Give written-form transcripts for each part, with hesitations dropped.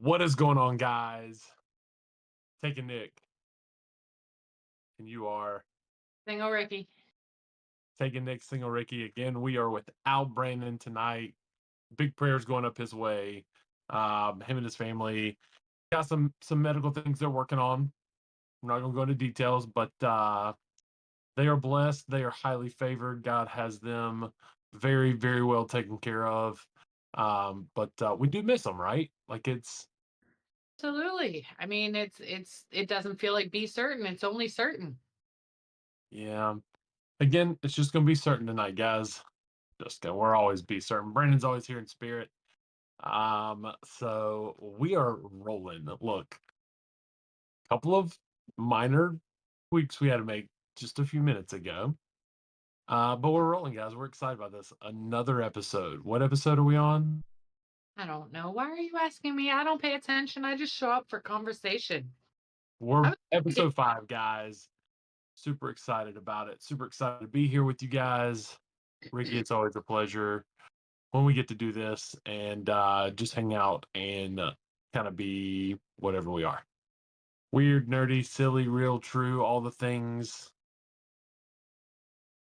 What is going on, guys? Taking Nick, and you are Single Ricky. taking Nick, single Ricky. Again, we are without Brandon tonight. Big prayers going up his way. Him and his family got some medical things they're working on. I'm not gonna go into details, but they are blessed. They are highly favored. God has them very, very well taken care of. But we do miss them, right? Like it's Absolutely. I mean, it doesn't feel like be certain. It's only certain. yeah. Again, it's just gonna be certain tonight, guys. Just gonna we're always be certain. Brandon's always here in spirit. So we are rolling. Look, couple of minor tweaks we had to make just a few minutes ago. But we're rolling, guys. We're excited about this. Another episode. What episode are we on? I don't know. Why are you asking me? I don't pay attention. I just show up for conversation. I We're was thinking, episode 5, guys. Super excited about it. Super excited to be here with you guys. Ricky, it's always a pleasure when we get to do this and just hang out and kind of be whatever we are. Weird, nerdy, silly, real, true, all the things.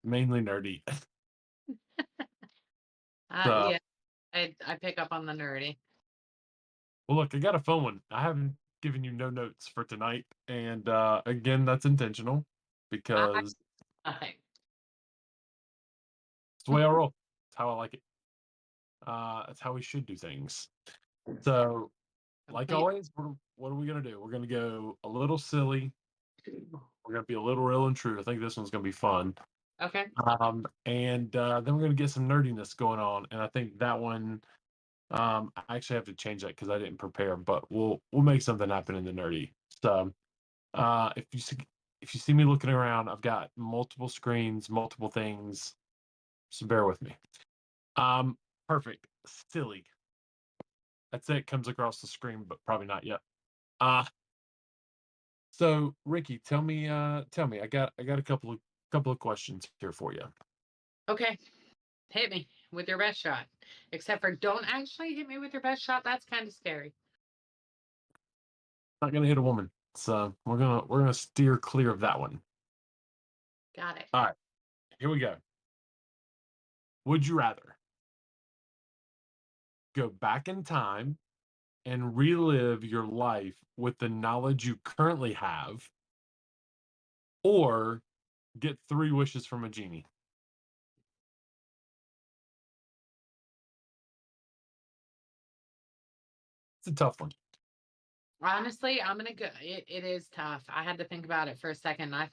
Mainly nerdy. So, yeah, I pick up on the nerdy. well, look, I got a phone one. I haven't given you no notes for tonight, and again, that's intentional I because nothing. it's the way I roll. It's how I like it. That's how we should do things. So, like Complete. always, what are we gonna do? We're gonna go a little silly. We're gonna be a little real and true. I think this one's gonna be fun. Okay. And then we're gonna get some nerdiness going on, and I think that one. I actually have to change that because I didn't prepare, but we'll make something happen in the nerdy. So, if you see me looking around, I've got multiple screens, multiple things. So bear with me. Um, Perfect. Silly. That's it. Comes across the screen, but probably not yet. Uh so Ricky, tell me. I got a couple of questions here for you. Okay. Hit me with your best shot. Except for don't actually hit me with your best shot. That's kind of scary. Not gonna hit a woman, so we're gonna steer clear of that one. Got it. All right, here we go. Would you rather go back in time and relive your life with the knowledge you currently have, or get 3 wishes from a genie? It's a tough one. Honestly, I'm gonna go. It is tough. I had to think about it for a second. I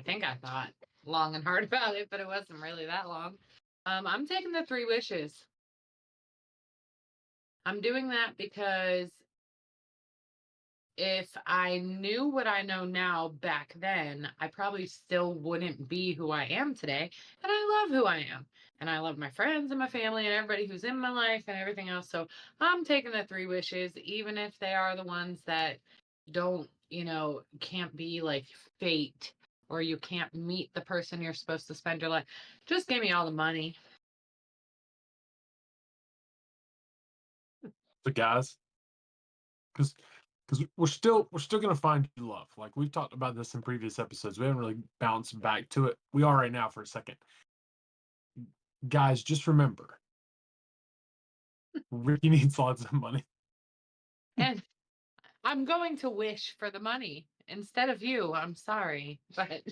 think I thought long and hard about it, but it wasn't really that long. I'm taking the 3 wishes. I'm doing that because if I knew what I know now back then, I probably still wouldn't be who I am today. And I love who I am. And I love my friends and my family and everybody who's in my life and everything else. So I'm taking the 3 wishes, even if they are the ones that don't, can't be like fate or you can't meet the person you're supposed to spend your life. Just give me all the money. So guys, because we're still gonna find you love. Like we've talked about this in previous episodes. We haven't really bounced back to it. We are right now for a second. Guys, just remember, Ricky needs lots of money. And I'm going to wish for the money instead of you. I'm sorry. But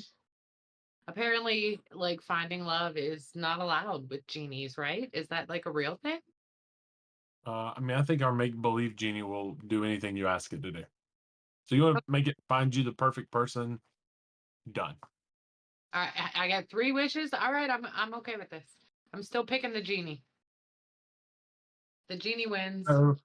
apparently, like finding love is not allowed with genies, right? Is that like a real thing? I mean, I think our make believe genie will do anything you ask it to do. So you want to make it find you the perfect person? Done. All right, I got 3 wishes. All right, I'm okay with this. I'm still picking the genie. The genie wins. So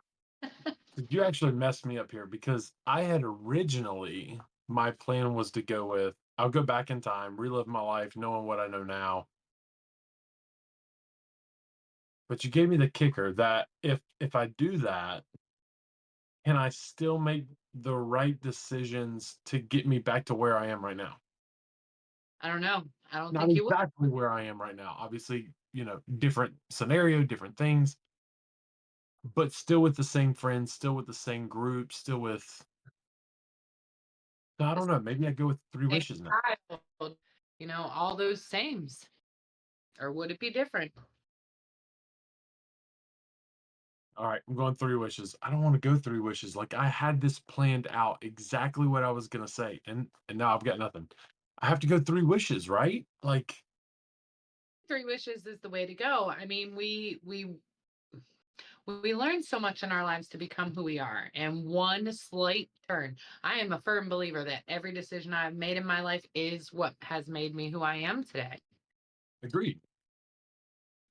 you actually messed me up here because I had originally my plan was to go with I'll go back in time, relive my life, knowing what I know now. But you gave me the kicker that if I do that, can I still make the right decisions to get me back to where I am right now? I don't know. I don't Not think you will. exactly where I am right now. Obviously, different scenario, different things. but still with the same friends, still with the same group, still with. I The don't know. Maybe I go with three same wishes now. child, all those sames. Or would it be different? All right, I'm going three wishes. I don't want to go three wishes. Like I had this planned out exactly what I was gonna say, and now I've got nothing. I have to go three wishes, right? Like Three wishes is the way to go. I mean, we learn so much in our lives to become who we are, and one slight turn. I am a firm believer that every decision I've made in my life is what has made me who I am today. agreed.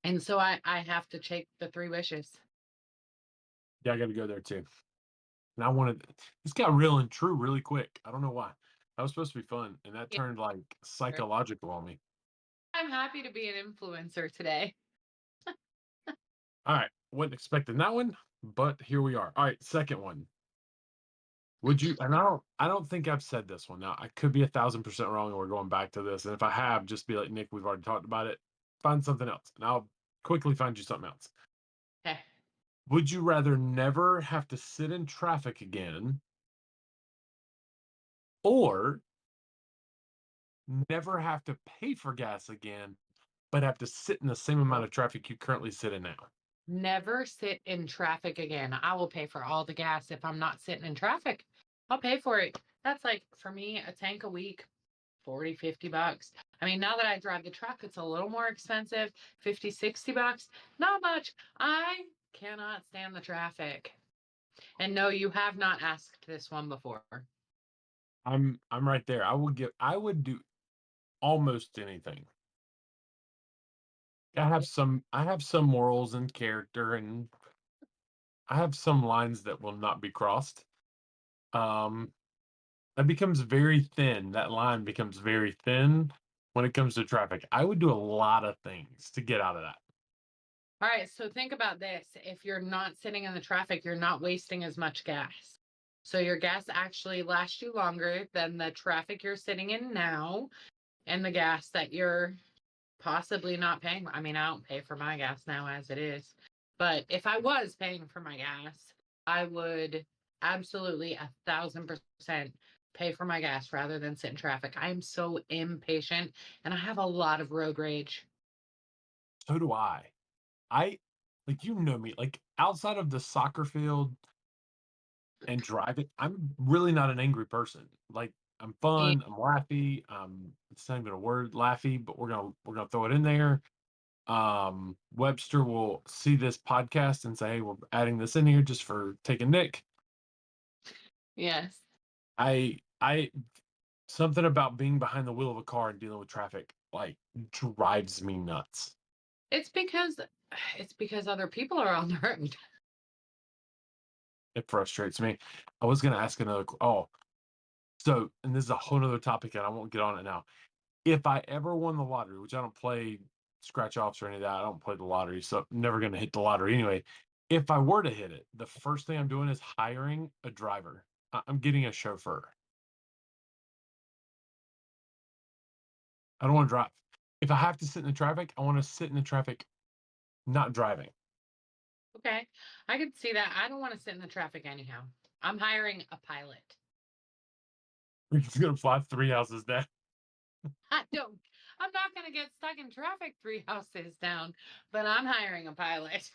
And so I have to take the three wishes. Yeah, I got to go there too. And I wanted this got real and true really quick. I don't know why. That was supposed to be fun, and that Yeah, turned like sure. psychological on me. I'm happy to be an influencer today. All right, wasn't expecting that one, but here we are. All right, second one. Would you? And I don't think I've said this one. Now I could be 1,000% wrong, and we're going back to this. And if I have, just be like Nick. We've already talked about it. Find something else, and I'll quickly find you something else. Okay. Would you rather never have to sit in traffic again, or never have to pay for gas again, but have to sit in the same amount of traffic you currently sit in now? Never sit in traffic again. I will pay for all the gas if I'm not sitting in traffic. I'll pay for it. That's like for me a tank a week, 40, $50. I mean, now that I drive the truck, it's a little more expensive, 50, $60. Not much. I cannot stand the traffic. And no, you have not asked this one before. I'm right there. I would do almost anything. I have some morals and character, and I have some lines that will not be crossed. Um that becomes very thin. That line becomes very thin when it comes to traffic. I would do a lot of things to get out of that. All right, so think about this. If you're not sitting in the traffic, you're not wasting as much gas. So your gas actually lasts you longer than the traffic you're sitting in now and the gas that you're possibly not paying. I mean, I don't pay for my gas now as it is. But if I was paying for my gas, I would absolutely 1,000% pay for my gas rather than sit in traffic. I am so impatient and I have a lot of road rage. So do I. I like you know me, like outside of the soccer field and driving, I'm really not an angry person. Like I'm Yeah. fun, I'm laughy, it's not even a word laughy, but we're gonna throw it in there. Webster will see this podcast and say, hey, we're adding this in here just for taking Nick. Yes. I something about being behind the wheel of a car and dealing with traffic like drives me nuts. It's because other people are on the road. It frustrates me. I was gonna ask oh, so and this is a whole nother topic and I won't get on it now. If I ever won the lottery, which I don't play scratch offs or any of that, I don't play the lottery, so I'm never gonna hit the lottery anyway. If I were to hit it, the first thing I'm doing is hiring a driver. I'm getting a chauffeur. I don't want to drive. If I have to sit in the traffic, I want to sit in the traffic not driving. Okay. I can see that. I don't want to sit in the traffic anyhow. I'm hiring a pilot. It's gonna fly three houses down. I don't, I'm not going to get stuck in traffic three houses down, but I'm hiring a pilot.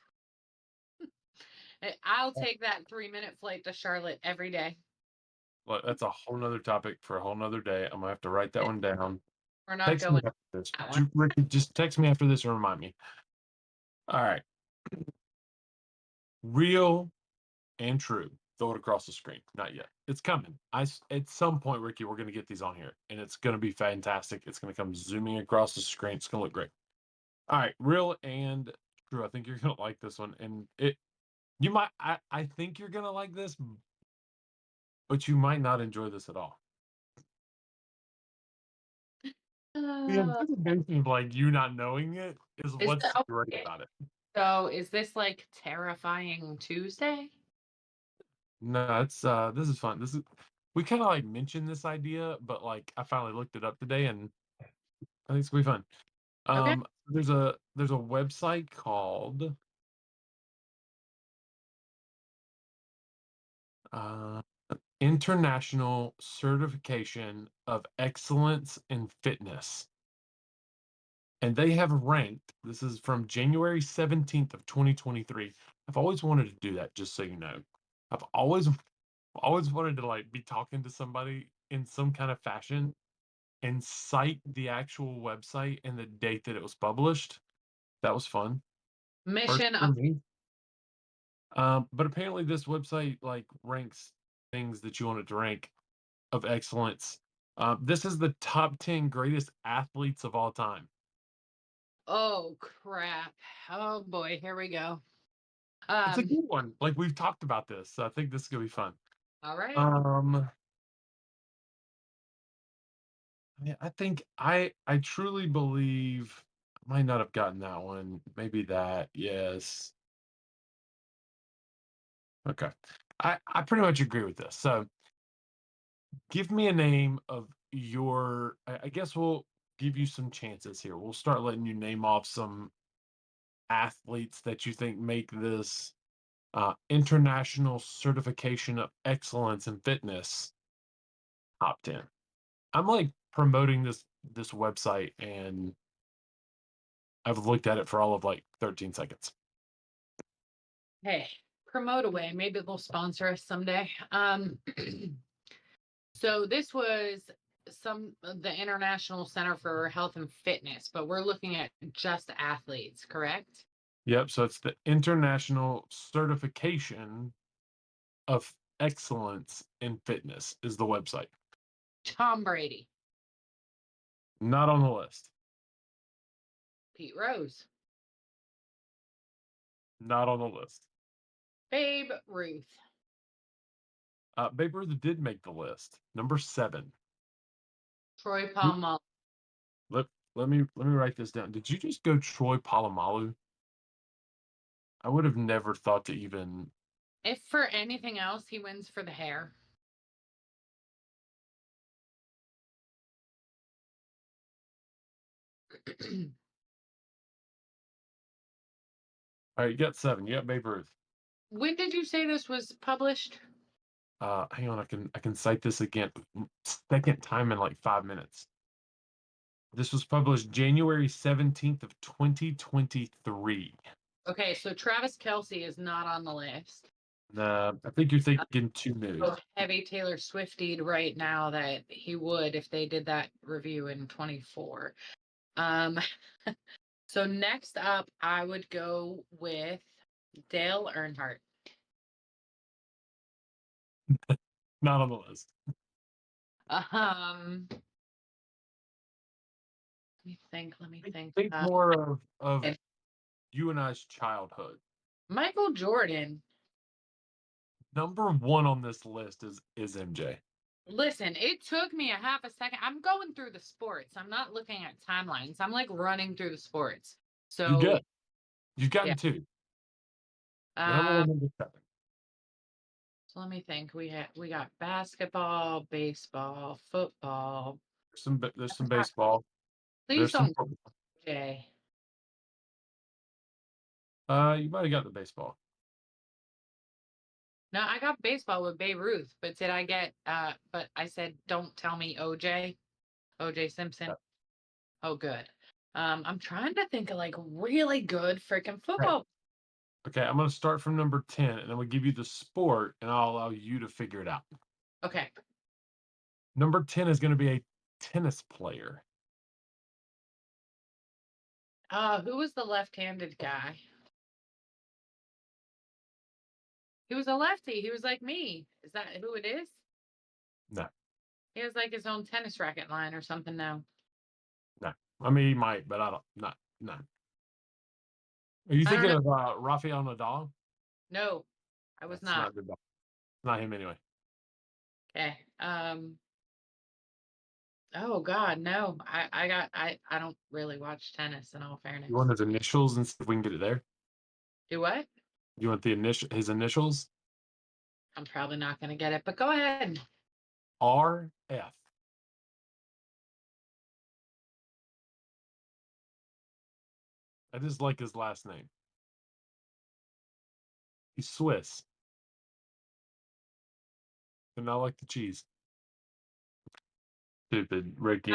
I'll take that 3-minute flight to Charlotte every day. Look, that's a whole nother topic for a whole nother day. I'm gonna have to write that one down. We're not Text me going after this. that one. Ricky, just text me after this and remind me. All right. Real and true. Throw it across the screen. Not yet. It's coming. At some point, Ricky, we're gonna get these on here, and it's gonna be fantastic. It's gonna come zooming across the screen. It's gonna look great. All right, real and true. I think you're gonna like this one, and it you might. I think you're gonna like this, but you might not enjoy this at all. The Uh, anticipation of like you not knowing it is is what's the, great okay. about it. So is this like terrifying Tuesday? No, it's this is fun. This is we kind of like mentioned this idea, but like I finally looked it up today and I think it's gonna be fun. Okay. There's a website called Uh, International Certification of Excellence in Fitness. And they have ranked, this is from January 17th of 2023. I've always wanted to do that, just so you know. I've always wanted to like be talking to somebody in some kind of fashion and cite the actual website and the date that it was published. That was fun. First Mission for of me. But apparently this website like ranks things that you want it to rank of excellence. This is the top 10 greatest athletes of all time. oh crap. Oh boy, here we go. It's a Um, good one. Like we've talked about this, so I think this is gonna be fun. all right. Um, I think I truly believe I might not have gotten that one. Maybe that. Yes. Okay. I pretty much agree with this. So give me a name of your. I guess we'll give you some chances here. We'll start letting you name off some athletes that you think make this international certification of excellence in fitness top 10. I'm like promoting this website and I've looked at it for all of like 13 seconds. Hey, promote away. Maybe they'll sponsor us someday. So this was the International Center for Health and Fitness, but we're looking at just athletes, correct? Yep, so it's the international certification of excellence in fitness is the website. Tom Brady, Not on the list. Pete Rose, Not on the list. Babe Ruth, Babe Ruth did make the list. Number 7. Troy Who- Polamalu. let me write this down. Did you just go Troy Polamalu? I would have never thought to even. If for anything else, he wins for the hair. All right, you got 7. You got Babe Ruth. When did you say this was published? Hang on, I can cite this again. Second time in like 5 minutes. This was published January 17th of 2023. Okay, so Travis Kelsey is not on the list. I think you're thinking too new. So heavy Taylor Swiftied right now that he would if they did that review in 24. Um, so next up, I would go with Dale Earnhardt. Not on the list. Let me think. Let me think. Think more of Okay. you and I's childhood. Michael Jordan. Number 1 on this list is MJ. Listen, it took me a half a second. I'm going through the sports. I'm not looking at timelines. I'm like running through the sports. You're So good. You've yeah. gotten 2. Now we're Um, on number 7. so let me think. We got basketball, baseball, football. There's some baseball. Please There's some don't football. Jay. You might have got the baseball. No, I got baseball with Babe Ruth, but did I get but I said don't tell me OJ. OJ Simpson. Oh good. I'm trying to think of like really good freaking Okay. football. Okay, I'm going to start from number 10 and I'm going to give you the sport and I'll allow you to figure it out. Okay. Number 10 is going to be a tennis player. Who was the left-handed guy? He was a lefty. He was like me. Is that who it is? No, He has like his own tennis racket line or something now. no. I mean, he might, but I don't. Not, no. Are you I don't thinking know. of Rafael Nadal? No, I was That's not. not good. Not him anyway. Okay. Oh God, no. I don't really watch tennis in all You want fairness. his initials and see if we can get it there? Do what? You want his initials? I'm probably not gonna get it, but go ahead. RF. I just like his last name. He's Swiss. And I like the cheese. Stupid, Ricky.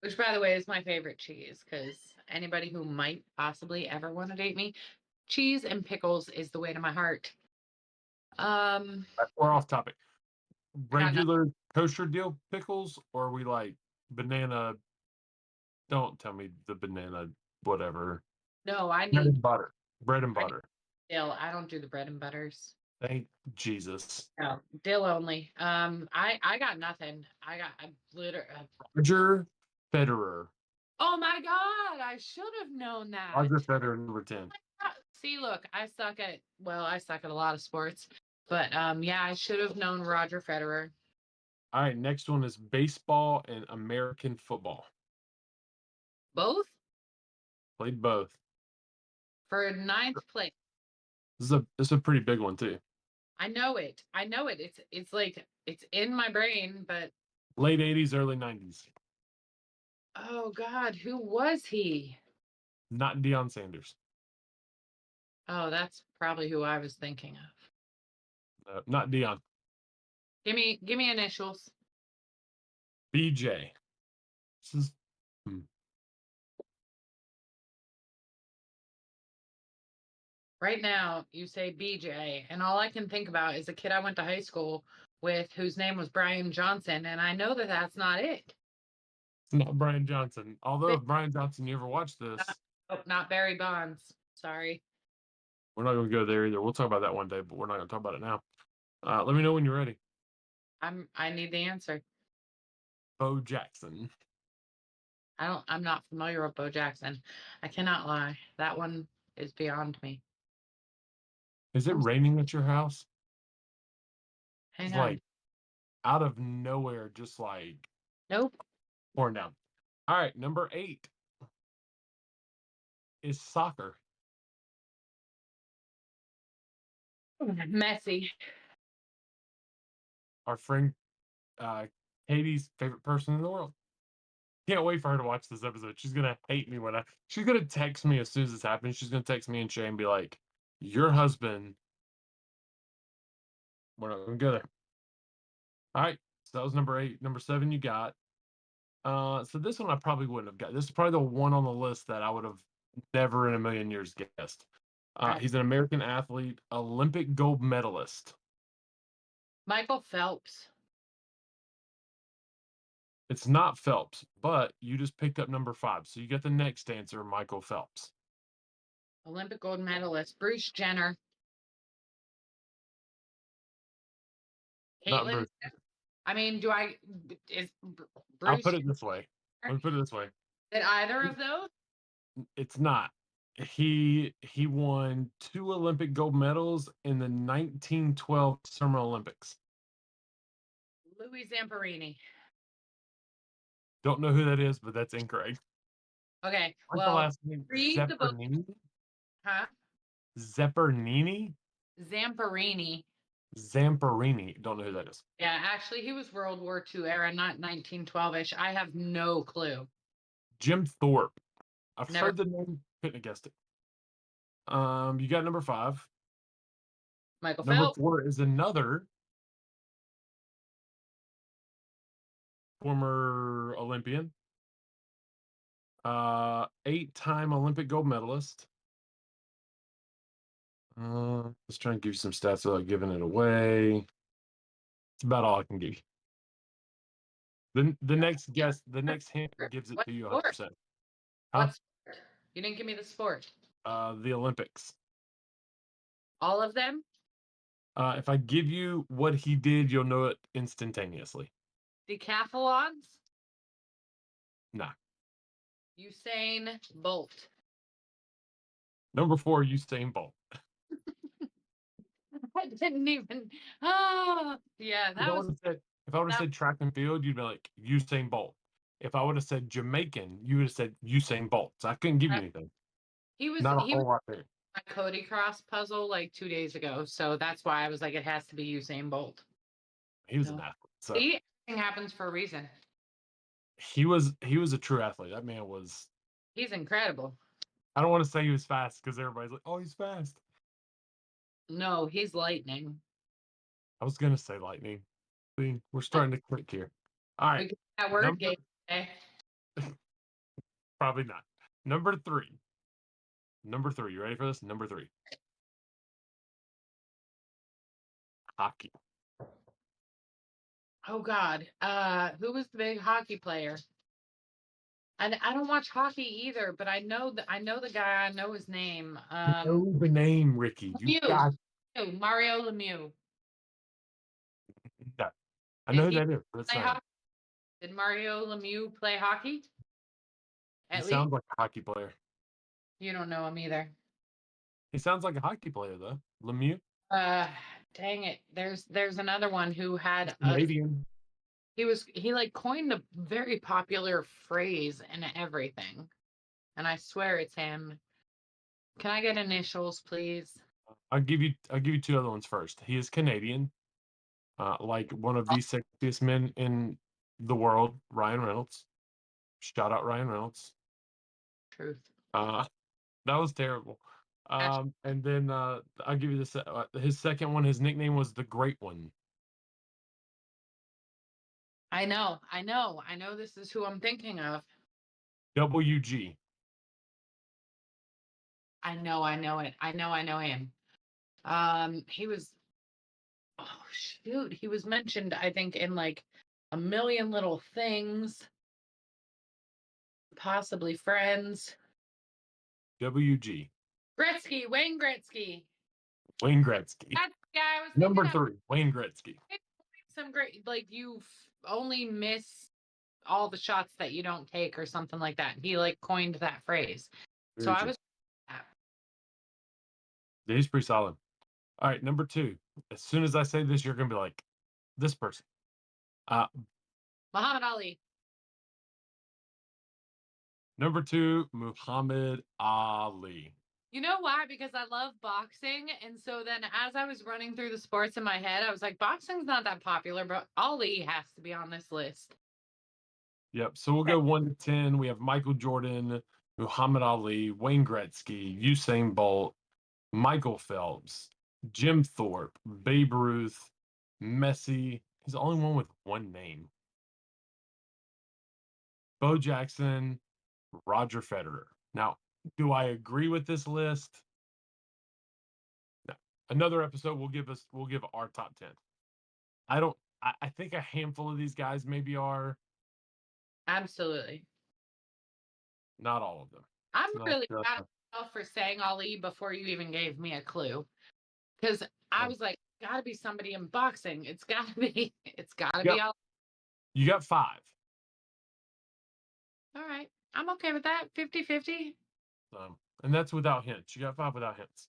Which, by the way, is my favorite cheese because anybody who might possibly ever want to date me, cheese and pickles is the way to my heart. We're off topic. I got nothing. Regular kosher deal pickles, or are we like banana? Don't tell me the banana, whatever. No, I Bread need and butter. Bread and I need butter. dill. I don't do the bread and butters. Thank Jesus. No, dill only. I got nothing. I literally. Roger Federer. Oh my God! I should have known Roger that. Federer, number 10. See, look, I suck at a lot of sports, but yeah, I should have known Roger Federer. All right, next one is baseball and American football. Both Played both. for ninth place. This is a pretty big one too. I know it. I know it. It's like it's in my brain, but Late 80s, early 90s. oh God, who was he? Not Deion Sanders. Oh, that's probably who I was thinking of. Not Deion. Give me initials. BJ. This is hmm. Right now, you say BJ, and all I can think about is a kid I went to high school with whose name was Brian Johnson, and I know that that's not it. It's not Brian Johnson. Although if Brian Johnson, you ever watched Not, this, oh, not Barry Bonds. Sorry. we're not going to go there either. We'll talk about that one day, but we're not going to talk about it now. Let me know when you're ready. I need the answer. Bo Jackson. I'm not familiar with Bo Jackson. I cannot lie. That one is beyond me. Is it I'm raining at your house? hang It's on. like out of nowhere, just like Nope. pouring down. All right, number 8 is soccer. Messy. Our friend Katie's favorite person in the world. Can't wait for her to watch this episode. She's gonna hate me she's gonna text me as soon as this happens. She's gonna text me and Shay and be like, "Your husband." We're not gonna go there. All right, so that was number 8. Number 7, you got. So this one I probably wouldn't have got. This is probably the one on the list that I would have never in a million years guessed. Right. He's an American athlete, Olympic gold medalist. Michael Phelps. It's not Phelps, but you just picked up number 5. So you get the next answer, Michael Phelps. Olympic gold medalist. Bruce Jenner. Not Caitlin. Bruce. I mean, is I'll Bruce put it this way. Let me put it this way. at either of those? It's not. He won 2 Olympic gold medals in the 1912 Summer Olympics. Louis Zamperini. Don't know who that is, but that's incorrect. Okay, What's the well, last name? read the book. Zeppernini? Huh? Zeppernini? Zamperini. Zamperini. Don't know who that is. Yeah, actually, he was World War II era, not 1912-ish. I have no clue. Jim Thorpe. I've Never. heard the name, couldn't have guessed it. You got number 5. Michael Number Phelps. 4 is another former Olympian. 8-time Olympic gold medalist. Let's try and give you some stats without giving it away. It's about all I can give you. The next guess, the next hint gives it What to you sport? 100%. Huh? What sport? You didn't give me the sport. The Olympics. All of them? If I give you what he did, you'll know it instantaneously. Decathlons? Nah. Usain Bolt. Number 4, Usain Bolt. I didn't even. Oh, yeah, If I would have said track and field, you'd be like Usain Bolt. If I would have said Jamaican, you would have said Usain Bolt. So I couldn't give you anything. he was Not a he was whole lot there. my Cody Cross puzzle like 2 days ago, so that's why I was like, it has to be Usain Bolt. He was So, an athlete. So see, everything happens for a reason. he was a true athlete. That man was. He's incredible. I don't want to say he was fast because everybody's like, "Oh, he's fast." No, he's lightning. I was gonna say lightning. See, we're starting to click here. All right. We get that word Number game today. probably not. Number three. Number three. You ready for this? Number three. Hockey. Oh God. Who was the big hockey player? And I don't watch hockey either, but I know the guy. I know his name. Know the name, Rikki. You Lemieux. got Mario Lemieux. that. I know Did who he that is, but it's play not him. hockey? Did Mario Lemieux play hockey? He At least sounds like a hockey player. you don't know him either. He sounds like a hockey player, though. Lemieux, Uh, Dang it. There's another one who had a Canadian. he like coined a very popular phrase and everything. And I swear it's him. Can I get initials, please? I'll give you two other ones first. He is Canadian, like one of the sexiest men in the world, Ryan Reynolds. Shout out Ryan Reynolds. Truth. Uh, that was terrible. Ash- And then I'll give you this. His second one. His nickname was the Great One. I know this is who I'm thinking of. WG. I know it. I know him. He was oh shoot, he was mentioned, I think, in like a million little things, possibly Friends. WG. Gretzky, Wayne Gretzky. Wayne Gretzky. That's the guy I was thinking Number of. three. Wayne Gretzky. Some great, like you only miss all the shots that you don't take or something like that. He like coined that phrase. So Very I true. was Yeah, he's pretty solid. All right, number two. As soon as I say this, you're gonna be like, this person. Uh, Muhammad Ali. Number two, Muhammad Ali. You know why? Because I love boxing. And so then as I was running through the sports in my head, I was like, boxing's not that popular, but Ali has to be on this list. Yep. So we'll go 1 to 10. We have Michael Jordan, Muhammad Ali, Wayne Gretzky, Usain Bolt, Michael Phelps, Jim Thorpe, Babe Ruth, Messi. He's the only one with one name. Bo Jackson, Roger Federer. Now, do I agree with this list? No. Another episode we'll give our top 10. I don't I think a handful of these guys maybe are, Absolutely. not all of them. I'm It's not really proud of myself for saying Ali before you even gave me a clue. Because I was like, gotta be somebody in boxing. It's gotta Yep. be Ali. You got five. All right. I'm okay with that. 50-50. And that's without hints. You got five without hints.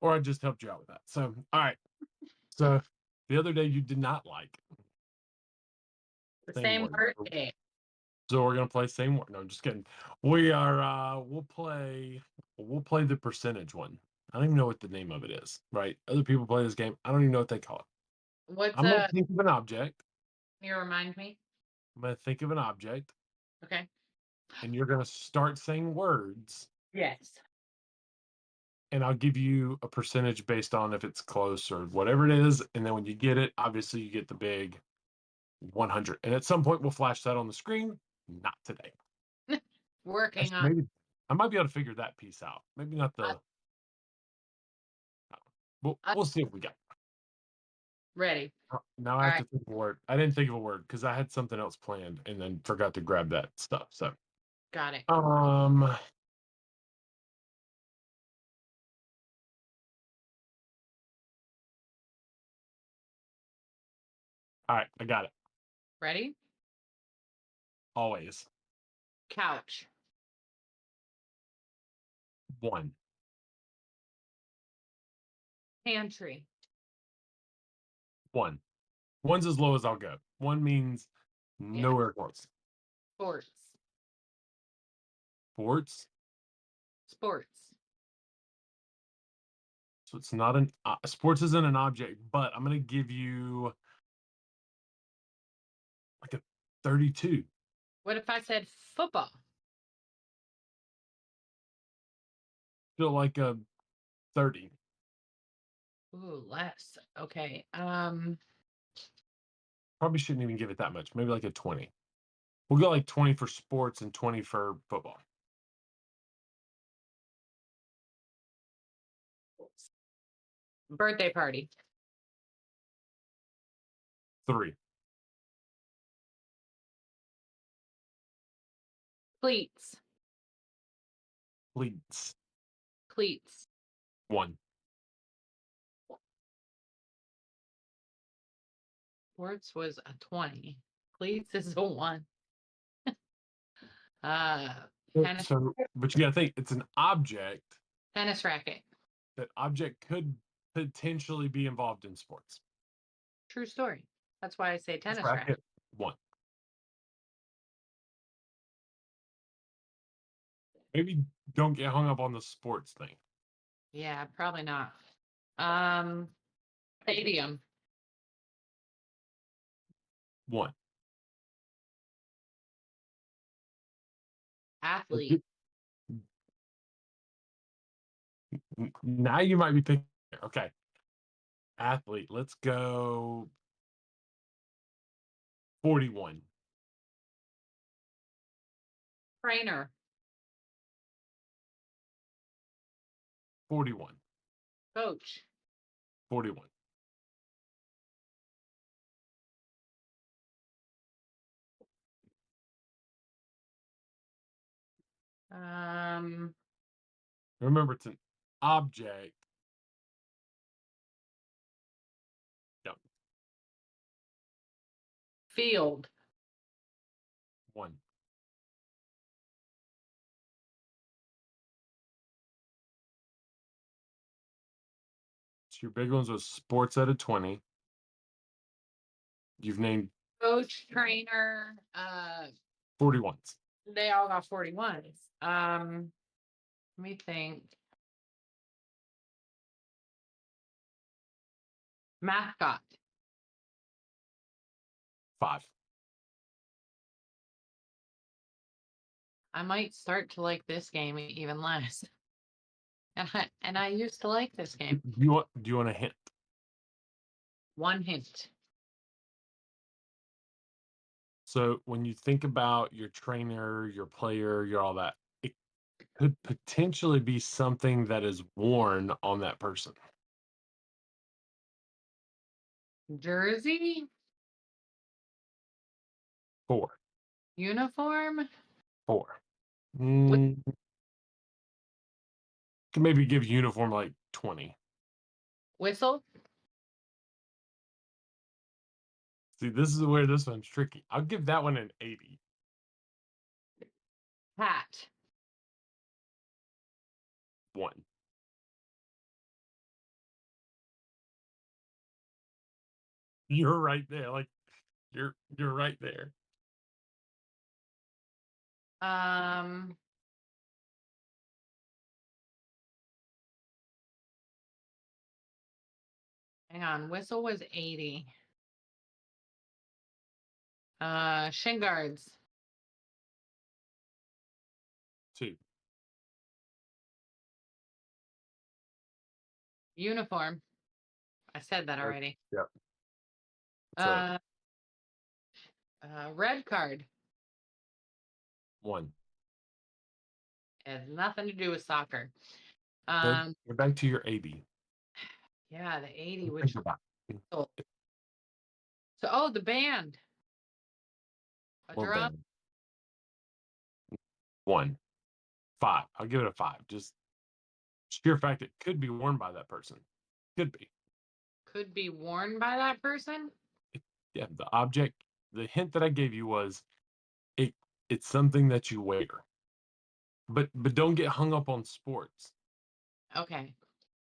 Or I just helped you out with that. So, all right. So the other day you did not like The same same word. birthday. So we're gonna play same word. No, just kidding. We are we'll play the percentage one. I don't even know what the name of it is, right? Other people play this game. I don't even know what they call it. What's I'm gonna think of an object. Can you remind me? I'm gonna think of an object, Okay. and you're gonna start saying words, Yes. and I'll give you a percentage based on if it's close or whatever it is. And then when you get it, obviously you get the big 100. And at some point we'll flash that on the screen. Not today. Working on Maybe I might be able to figure that piece out. Maybe not uh, the. We'll see if we got. ready. Now I All have right. to think of a word. I didn't think of a word because I had something else planned and then forgot to grab that stuff. So, Got it. all right, I got it. Ready? Always Couch. one. Pantry. One. One's as low as I'll go. One means Yeah. nowhere close. Sports. Sports. Sports. So it's not an sports isn't an object, but I'm gonna give you like a 32. What if I said football? Feel like a 30. Ooh, less. Okay. Probably shouldn't even give it that much. Maybe like a 20. We'll go like 20 for sports and 20 for football. Birthday party. 3. Cleats. Cleats. Cleats. 1. Sports was a 20. Cleats is a 1. Tennis, But you gotta think it's an object. tennis racket. That object could potentially be involved in sports. True story. That's why I say tennis racket. Racket 1. Maybe don't get hung up on the sports thing. Yeah, probably not. Stadium. 1. Athlete. Now you might be thinking, okay, athlete. Let's go 41. Trainer. 41. Coach. 41. Remember, it's an object. Yep. Field. 1. So your big ones was sports at a 20. You've named Coach, trainer, 41s. they all got 41s. Let me think. Mascot. 5. I might start to like this game even less. And I used to like this game. Do you want a hint? 1 hint. So when you think about your trainer, your player, your all that, it could potentially be something that is worn on that person. Jersey. 4. Uniform. 4. Can maybe give uniform like 20. Whistle. See, this is where this one's tricky. I'll give that one an 80. Hat. 1. You're right there. Like you're right there. Hang on. Whistle was 80. Shin guards. 2. Uniform. I said that already. Yep. Red card. 1. It has nothing to do with soccer. Go back to your 80. Yeah, the 80, Think which about it. so the band. A What drum. band? 1. 5. I'll give it a 5. Just sheer fact it could be worn by that person. Could be. Could be worn by that person. Yeah, the object, the hint that I gave you was it's something that you wear. But don't get hung up on sports. Okay.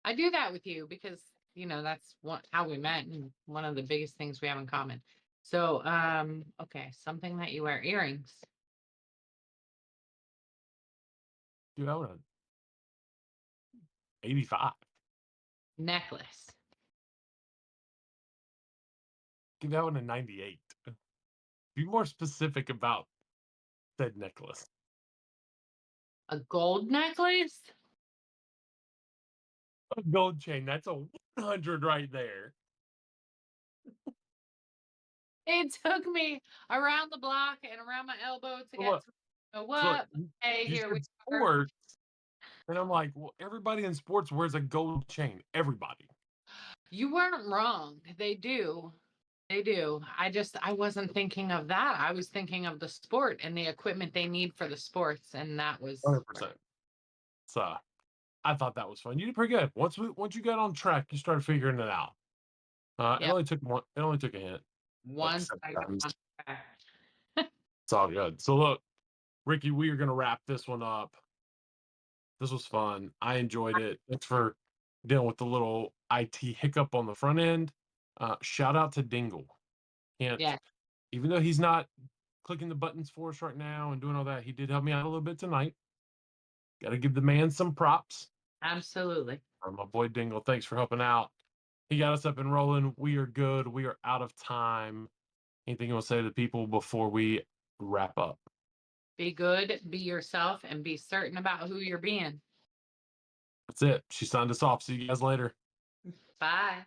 I do that with you because, that's how we met and one of the biggest things we have in common. So, okay, something that you wear. Earrings. Dude, I want an 85. Necklace. Give that one a 98. Be more specific about said necklace. A gold necklace? A gold chain. That's a 100 right there. It took me around the block and around my elbow to So get look, to know so look, what. Hey, you here we said are. sports, and I'm like, well, everybody in sports wears a gold chain. Everybody. You weren't wrong. They do. They do. I wasn't thinking of that. I was thinking of the sport and the equipment they need for the sports, and that was 100%. So I thought that was fun. You did pretty good. Once you got on track, you started figuring it out. It yeah. only took one. It only took a hint, like Once seven I got times. on track. It's all good. So look, Ricky, we are gonna wrap this one up. This was fun. I enjoyed it. Thanks for dealing with the little IT hiccup on the front end. Shout out to Dingle. Can't Yeah, even though he's not clicking the buttons for us right now and doing all that, he did help me out a little bit tonight. Got to give the man some props. absolutely. My boy Dingle, thanks for helping out. He got us up and rolling. We are good. We are out of time. Anything you want to say to the people before we wrap up? Be good, be yourself, and be certain about who you're being. That's it. She signed us off. See you guys later. Bye.